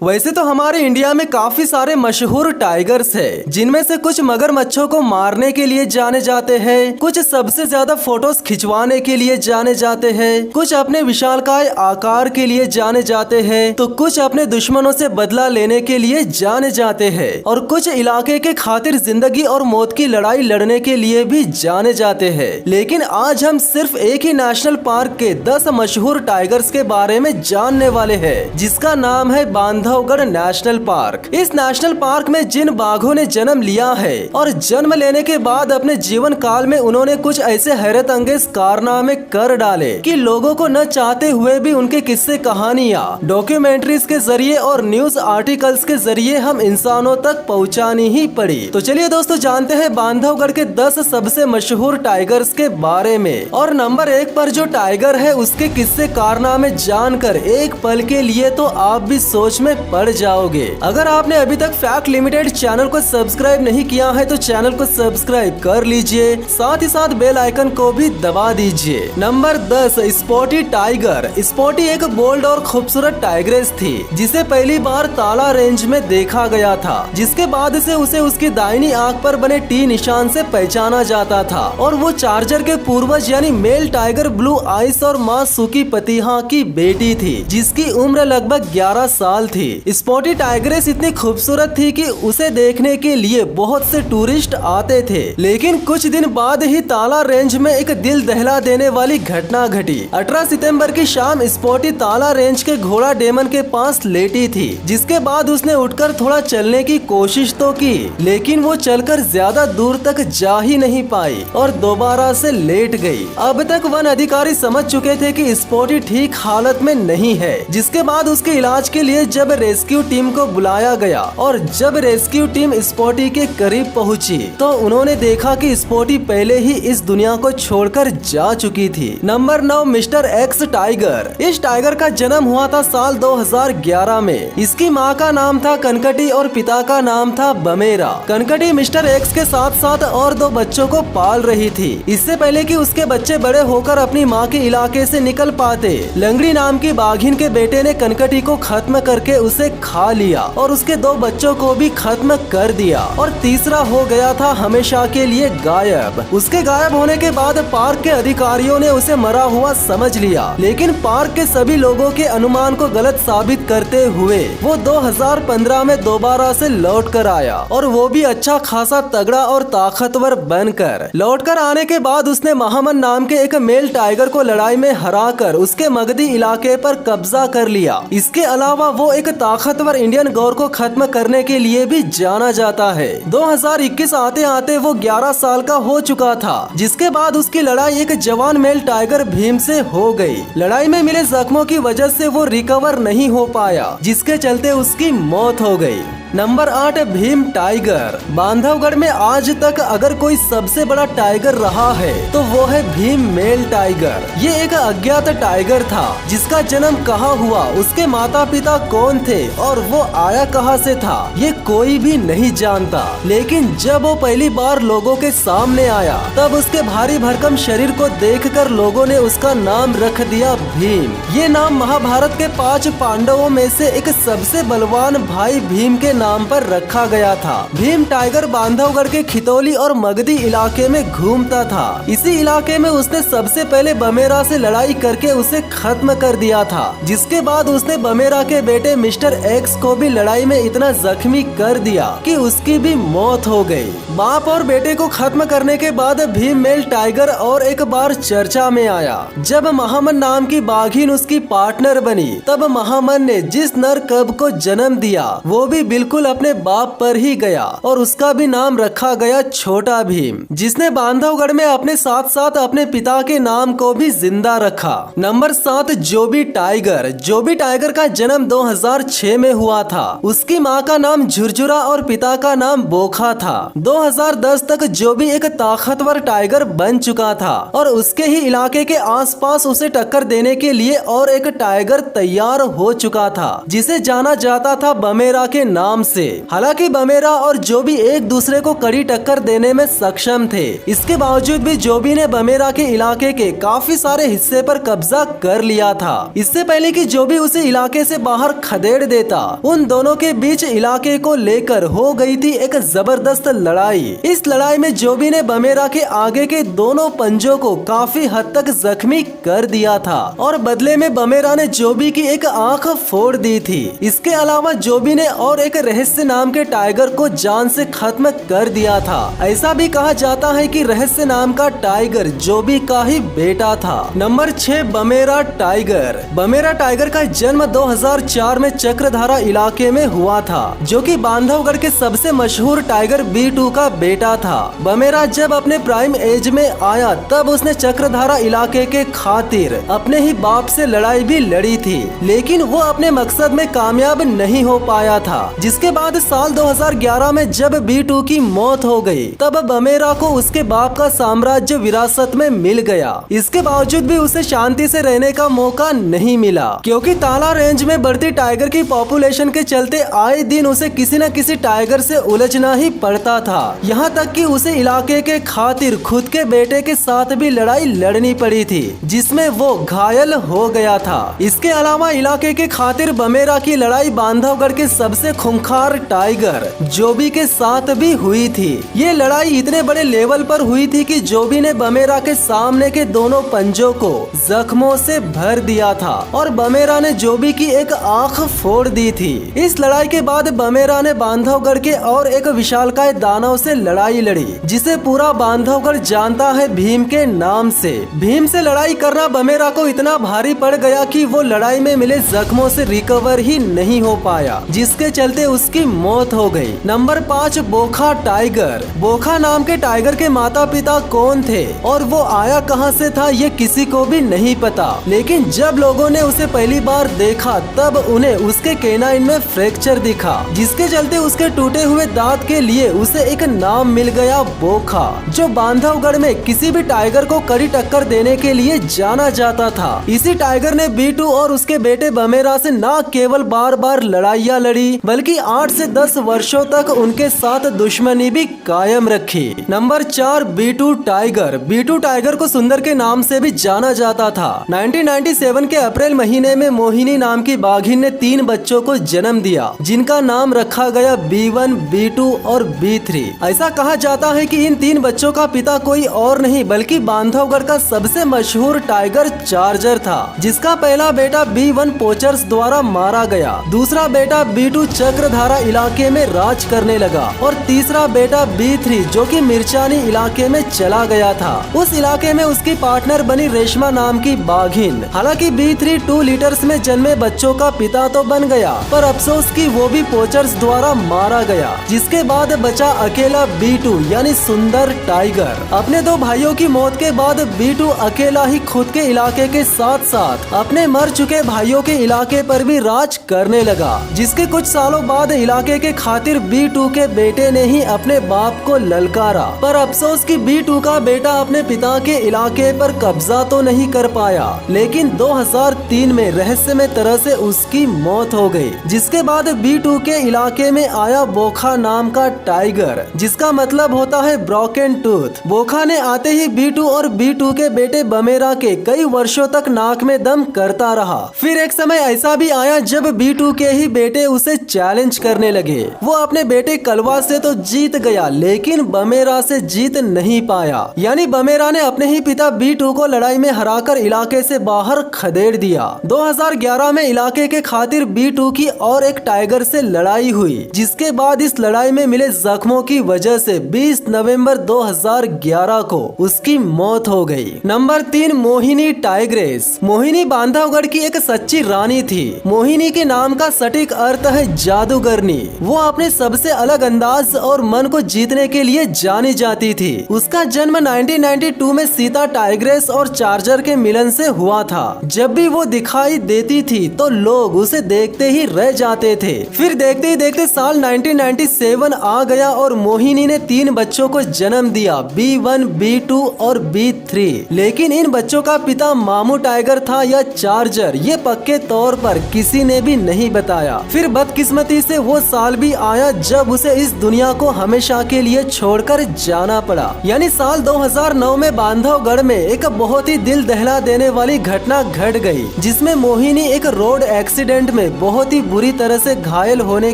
वैसे तो हमारे इंडिया में काफी सारे मशहूर टाइगर्स हैं, जिनमें से कुछ मगरमच्छों को मारने के लिए जाने जाते हैं, कुछ सबसे ज्यादा फोटोज खिंचवाने के लिए जाने जाते हैं, कुछ अपने विशालकाय आकार के लिए जाने जाते हैं, तो कुछ अपने दुश्मनों से बदला लेने के लिए जाने जाते हैं और कुछ इलाके के खातिर जिंदगी और मौत की लड़ाई लड़ने के लिए भी जाने जाते हैं। लेकिन आज हम सिर्फ एक ही नेशनल पार्क के 10 मशहूर टाइगर्स के बारे में जानने वाले हैं, जिसका नाम है बांधवगढ़ नेशनल पार्क। इस नेशनल पार्क में जिन बाघों ने जन्म लिया है और जन्म लेने के बाद अपने जीवन काल में उन्होंने कुछ ऐसे हैरत अंगेज कारनामे कर डाले कि लोगों को न चाहते हुए भी उनके किस्से कहानियाँ डॉक्यूमेंट्रीज के जरिए और न्यूज आर्टिकल्स के जरिए हम इंसानों तक पहुँचानी ही पड़ी। तो चलिए दोस्तों जानते हैं बांधवगढ़ के 10 सबसे मशहूर टाइगर्स के बारे में। और नंबर 1 पर जो टाइगर है उसके किस्से कारनामे जानकर एक पल के लिए तो आप भी सोच में पड़ जाओगे। अगर आपने अभी तक फैक्ट लिमिटेड चैनल को सब्सक्राइब नहीं किया है तो चैनल को सब्सक्राइब कर लीजिए, साथ ही साथ बेल आइकन को भी दबा दीजिए। Number 10 spotty tiger. स्पॉटी एक बोल्ड और खूबसूरत टाइग्रेस थी जिसे पहली बार ताला रेंज में देखा गया था, जिसके बाद से उसे उसकी दाहिनी आंख पर बने टी निशान से पहचाना जाता था और वो चार्जर के पूर्वज यानी मेल टाइगर ब्लू आइस और माँ सुकी पतिहा की बेटी थी, जिसकी उम्र लगभग 11 साल थी। स्पॉटी टाइग्रेस इतनी खूबसूरत थी कि उसे देखने के लिए बहुत से टूरिस्ट आते थे। लेकिन कुछ दिन बाद ही ताला रेंज में एक दिल दहला देने वाली घटना घटी। 18 सितंबर की शाम स्पॉटी ताला रेंज के घोड़ा डेमन के पास लेटी थी, जिसके बाद उसने उठकर थोड़ा चलने की कोशिश तो की, लेकिन वो चलकर ज्यादा दूर तक जा ही नहीं पाई और दोबारा से लेट गई। अब तक वन अधिकारी समझ चुके थे कि स्पॉटी ठीक हालत में नहीं है, जिसके बाद उसके इलाज के लिए जब रेस्क्यू टीम को बुलाया गया और जब रेस्क्यू टीम स्पॉटी के करीब पहुंची तो उन्होंने देखा कि स्पॉटी पहले ही इस दुनिया को छोड़कर जा चुकी थी। Number 9 mister x tiger. इस टाइगर का जन्म हुआ था साल 2011 में। इसकी माँ का नाम था कनकटी और पिता का नाम था बमेरा। कनकटी मिस्टर एक्स के साथ साथ और 2 बच्चों को पाल रही थी। इससे पहले कि उसके बच्चे बड़े होकर अपनी माँ के इलाके से निकल पाते, लंगड़ी नाम की बाघिन के बेटे ने कनकटी को खत्म करके उसे खा लिया और उसके 2 बच्चों को भी खत्म कर दिया और तीसरा हो गया था हमेशा के लिए गायब। उसके गायब होने के बाद पार्क के अधिकारियों ने उसे मरा हुआ समझ लिया, लेकिन पार्क के सभी लोगों के अनुमान को गलत साबित करते हुए वो 2015 में दोबारा से लौट कर आया और वो भी अच्छा खासा तगड़ा और ताकतवर बनकर। लौटकर आने के बाद उसने महामन नाम के एक मेल टाइगर को लड़ाई में हराकर उसके मगधी इलाके पर कब्जा कर लिया। इसके अलावा वो एक ताकतवर इंडियन गौर को खत्म करने के लिए भी जाना जाता है। 2021 आते आते वो 11 साल का हो चुका था, जिसके बाद उसकी लड़ाई एक जवान मेल टाइगर भीम से हो गई। लड़ाई में मिले जख्मों की वजह से वो रिकवर नहीं हो पाया, जिसके चलते उसकी मौत हो गई। Number 8 Bhim tiger. बांधवगढ़ में आज तक अगर कोई सबसे बड़ा टाइगर रहा है तो वो है भीम मेल टाइगर। ये एक अज्ञात टाइगर था जिसका जन्म कहाँ हुआ, उसके माता पिता कौन थे और वो आया कहाँ से था, ये कोई भी नहीं जानता। लेकिन जब वो पहली बार लोगों के सामने आया तब उसके भारी भरकम शरीर को देखकर लोगों ने उसका नाम रख दिया भीम। ये नाम महाभारत के 5 पांडवों में से एक सबसे बलवान भाई भीम के नाम पर रखा गया था। भीम टाइगर बांधवगढ़ के खितौली और मगधी इलाके में घूमता था। इसी इलाके में उसने सबसे पहले बमेरा से लड़ाई करके उसे खत्म कर दिया था, जिसके बाद उसने बमेरा के बेटे मिस्टर एक्स को भी लड़ाई में इतना जख्मी कर दिया कि उसकी भी मौत हो गई। बाप और बेटे को खत्म करने के बाद भीम मेल टाइगर और एक बार चर्चा में आया। जब महामन नाम की बाघिन उसकी पार्टनर बनी तब महामन ने जिस नर कब को जन्म दिया वो भी बिल्कुल अपने बाप पर ही गया और उसका भी नाम रखा गया छोटा भीम, जिसने बांधवगढ़ में अपने साथ साथ अपने पिता के नाम को भी जिंदा रखा। Number 7 Jobi tiger. Jobi tiger का जन्म 2006 में हुआ था। उसकी माँ का नाम झुरझुरा और पिता का नाम बोखा था। 2010 तक जोबी एक ताकतवर टाइगर बन चुका था और उसके ही इलाके के आसपास उसे टक्कर देने के लिए और एक टाइगर तैयार हो चुका था, जिसे जाना जाता था बमेरा के नाम से। हालांकि बमेरा और जोबी एक दूसरे को कड़ी टक्कर देने में सक्षम थे, इसके बावजूद भी जोबी ने बमेरा के इलाके के काफी सारे हिस्से पर कब्जा कर लिया था। इससे पहले कि जोबी उसे इलाके से बाहर खदेड़ खदेड़ देता। उन दोनों के बीच इलाके को लेकर हो गई थी एक जबरदस्त लड़ाई। इस लड़ाई में जोबी ने बमेरा के आगे के दोनों पंजों को काफी हद तक जख्मी कर दिया था और बदले में बमेरा ने जोबी की एक आंख फोड़ दी थी। इसके अलावा जोबी ने और एक रहस्य नाम के टाइगर को जान से खत्म कर दिया था। ऐसा भी कहा जाता है कि रहस्य नाम का टाइगर जोबी का ही बेटा था। Number 6 Bamera tiger. Bamera tiger का जन्म 2004 में चक्रधारा इलाके में हुआ था, जो कि बांधवगढ़ के सबसे मशहूर टाइगर B2 का बेटा था। बमेरा जब अपने प्राइम एज में आया तब उसने चक्रधारा इलाके के खातिर अपने ही बाप से लड़ाई भी लड़ी थी, लेकिन वो अपने मकसद में कामयाब नहीं हो पाया था। जिसके बाद साल 2011 में जब B2 की मौत हो गई तब बमेरा को उसके बाप का साम्राज्य विरासत में मिल गया। इसके बावजूद भी उसे शांति से रहने का मौका नहीं मिला, क्योंकि ताला रेंज में बढ़ती टाइगर की पॉपुलेशन के चलते आए दिन उसे किसी न किसी टाइगर से उलझना ही पड़ता था। यहाँ तक कि उसे इलाके के खातिर खुद के बेटे के साथ भी लड़ाई लड़नी पड़ी थी, जिसमें वो घायल हो गया था। इसके अलावा इलाके के खातिर बमेरा की लड़ाई बांधवगढ़ के सबसे खूंखार टाइगर जोबी के साथ भी हुई थी। ये लड़ाई इतने बड़े लेवल पर हुई थी कि जोबी ने बमेरा के सामने के दोनों पंजों को जख्मों से भर दिया था और बमेरा ने जोबी की एक आंख फोड़ दी थी। इस लड़ाई के बाद बमेरा ने बांधवगढ़ के और एक विशालकाय दानव से लड़ाई लड़ी, जिसे पूरा बांधवगढ़ जानता है भीम के नाम से। भीम से लड़ाई करना बमेरा को इतना भारी पड़ गया कि वो लड़ाई में मिले जख्मों से रिकवर ही नहीं हो पाया, जिसके चलते उसकी मौत हो गई। Number 5 बोखा tiger. बोखा नाम के टाइगर के माता पिता कौन थे और वो आया कहां से था ये किसी को भी नहीं पता, लेकिन जब लोगों ने उसे पहली बार देखा तब उन्हें उसके केनाइन में फ्रैक्चर दिखा, जिसके चलते उसके टूटे हुए दांत के लिए उसे एक नाम मिल गया बोखा, जो बांधवगढ़ में किसी भी टाइगर को कड़ी टक्कर देने के लिए जाना जाता था। इसी टाइगर ने B2 और उसके बेटे बमेरा से न केवल बार बार लड़ाइयाँ लड़ी, बल्कि 8 से 10 वर्षों तक उनके साथ दुश्मनी भी कायम रखी। Number 4 B2 tiger. B2 tiger को सुंदर के नाम से भी जाना जाता था। 1997 के अप्रैल महीने में मोहिनी नाम की बाघिन ने 3 बच्चों को जन्म दिया, जिनका नाम रखा गया B1, B2 और B3। ऐसा कहा जाता है कि इन 3 बच्चों का पिता कोई और नहीं बल्कि बांधवगढ़ का सबसे मशहूर टाइगर चार्जर था, जिसका पहला बेटा B1 पोचर्स द्वारा मारा गया, दूसरा बेटा B2 चक्रधारा इलाके में राज करने लगा और तीसरा बेटा B3 जो कि मिर्चानी इलाके में चला गया था। उस इलाके में उसकी पार्टनर बनी रेशमा नाम की बाघिन। हालांकि B3 2 लीटर्स में जन्मे बच्चों का पिता तो बन गया, पर अफसोस कि वो भी पोचर्स द्वारा मारा गया, जिसके बाद बचा अकेला B2 यानी सुंदर टाइगर। अपने 2 भाइयों की मौत के बाद B2 अकेला ही खुद के इलाके के साथ साथ अपने मर चुके भाइयों के इलाके पर भी राज करने लगा, जिसके कुछ सालों बाद इलाके के खातिर B2 के बेटे ने ही अपने बाप को ललकारा, पर अफसोस कि B2 का बेटा अपने पिता के इलाके पर कब्जा तो नहीं कर पाया, लेकिन 2003 में रहस्यमय तरह से उसकी मौत हो गई। जिसके बाद B2 के इलाके में आया बोखा नाम का टाइगर, जिसका मतलब होता है ब्रोकन टूथ। बोखा ने आते ही B2 और B2 के बेटे बमेरा के कई वर्षों तक नाक में दम करता रहा। फिर एक समय ऐसा भी आया जब B2 के ही बेटे उसे चैलेंज करने लगे। वो अपने बेटे कलवा से तो जीत गया, लेकिन बमेरा से जीत नहीं पाया। यानी बमेरा ने अपने ही पिता B2 को लड़ाई में हराकर इलाके से बाहर खदेड़ दिया। 2011 में इलाके के खातिर B2 की और एक टाइगर से लड़ाई हुई, जिसके बाद इस लड़ाई में मिले जख्मों की वजह से 20 नवंबर 2011 को उसकी मौत हो गई। Number 3 Mohini tigress. मोहिनी बांधवगढ़ की एक सच्ची रानी थी। मोहिनी के नाम का सटीक अर्थ है जादूगरनी। वो अपने सबसे अलग अंदाज और मन को जीतने के लिए जानी जाती थी। उसका जन्म 1992 में सीता टाइग्रेस और चार्जर के मिलन से हुआ था। जब भी वो दिखाई देती थी तो लोग उसे देखते ही रह जाते थे। फिर देखते ही देखते साल 1997 आ गया और मोहिनी ने 3 बच्चों को जन्म दिया, B1, B2 और B3। लेकिन इन बच्चों का पिता मामू टाइगर था या चार्जर, ये पक्के तौर पर किसी ने भी नहीं बताया। फिर बदकिस्मती से वो साल भी आया जब उसे इस दुनिया को हमेशा के लिए छोड़कर जाना पड़ा। यानी साल 2009 में बांधवगढ़ में एक बहुत ही दिल दहला देने वाली घटना घट गई, जिसमें मोहिनी एक रोड एक्सीडेंट में बहुत ही बुरी तरह से घायल होने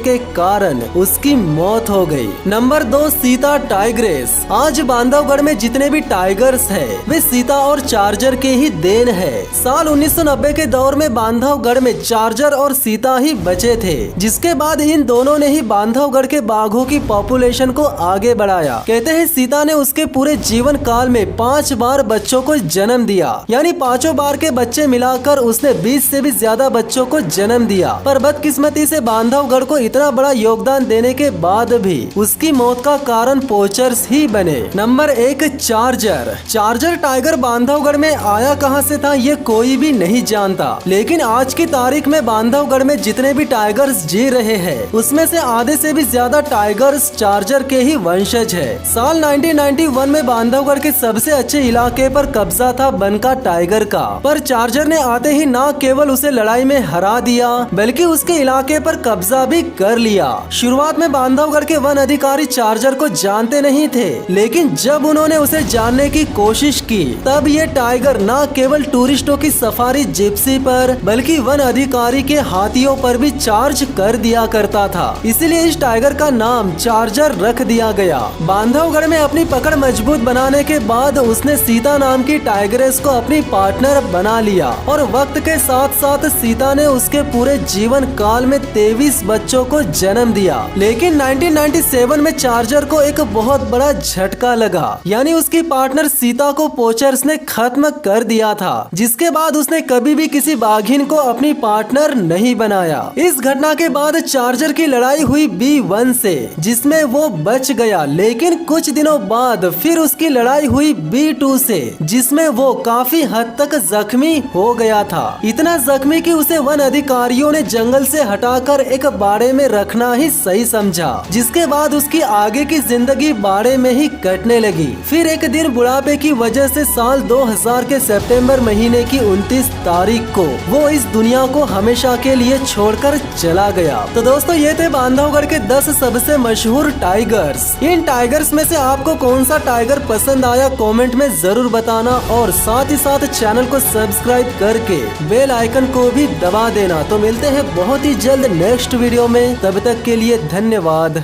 के कारण उसकी मौत हो गई। Number 2, Sita tigress. आज बांधवगढ़ में जितने भी टाइगर्स हैं, वे सीता और चार्जर के ही देन है। साल 1990 के दौर में बांधवगढ़ में चार्जर और सीता ही बचे थे, जिसके बाद इन दोनों ने ही बांधवगढ़ के बाघों की पॉपुलेशन को आगे बढ़ाया। कहते हैं सीता ने उसके पूरे जीवन काल में 5 बार बच्चों को जन्म दिया, यानी 5 बार के बच्चे मिलाकर उसने 20 से भी ज्यादा बच्चों को जन्म दिया। पर बदकिस्मती से बांधवगढ़ को इतना बड़ा योगदान देने के बाद भी उसकी मौत का कारण पोचर्स ही बने। Number 1, charger. Charger tiger Bandhavgarh में आया कहां से था ये कोई भी नहीं जानता, लेकिन आज की तारीख में बांधवगढ़ में जितने भी टाइगर्स जी रहे हैं, उसमें से आधे से भी ज्यादा टाइगर्स चार्जर के ही वंशज है। साल 1991 में बांधवगढ़ के सबसे अच्छे इलाके पर कब्जा था बनका टाइगर का, पर चार्जर ने आते ही न केवल उसे लड़ाई में हरा दिया, बल्कि उसके इलाके पर कब्जा भी कर लिया। शुरुआत में बांधवगढ़ के वन अधिकारी चार्जर को जानते नहीं थे, लेकिन जब उन्होंने उसे जानने की कोशिश की, तब ये टाइगर न केवल टूरिस्टों की सफारी जिप्सी पर, बल्कि वन अधिकारी के हाथियों पर भी चार्ज कर दिया करता था। इसीलिए इस टाइगर का नाम चार्जर रख दिया गया। बांधवगढ़ में अपनी पकड़ मजबूत बनाने के बाद उसने सीता नाम की टाइगरेस को अपनी पार्टनर बना लिया, और वक्त के साथ साथ सीता ने उसके पूरे जीवन काल में 23 बच्चों को जन्म दिया। लेकिन 1997 में चार्जर को एक बहुत बड़ा झटका लगा, यानी उसकी पार्टनर सीता को पोचर्स ने खत्म कर दिया था, जिसके बाद उसने कभी भी किसी बाघिन को अपनी पार्टनर नहीं बनाया। इस घटना के बाद चार्जर की लड़ाई हुई B1 से, जिसमें वो बच गया, लेकिन कुछ दिनों बाद फिर उसकी लड़ाई हुई B2 से, जिसमें वो काफी हद तक जख्मी हो गया था। इतना जख्मी कि उसे वन अधिकारियों ने जंगल से हटाकर एक बाड़े में रखना ही सही समझा, जिसके बाद उसकी आगे की जिंदगी बाड़े में ही कटने लगी। फिर एक दिन बुढ़ापे की वजह से साल 2000 के सितंबर महीने की 29 तारीख को वो इस दुनिया को हमेशा के लिए छोड़कर चला गया। तो दोस्तों, ये थे बांधवगढ़ के 10 सबसे मशहूर टाइगर्स। इन टाइगर्स में से आपको कौन सा टाइगर पसंद आया कमेंट में जरूर बताना, और साथ ही साथ चैनल को सब्सक्राइब करके बेल आइकन को भी दबा देना। तो मिलते हैं बहुत ही जल्द नेक्स्ट वीडियो में, तब तक के लिए धन्यवाद।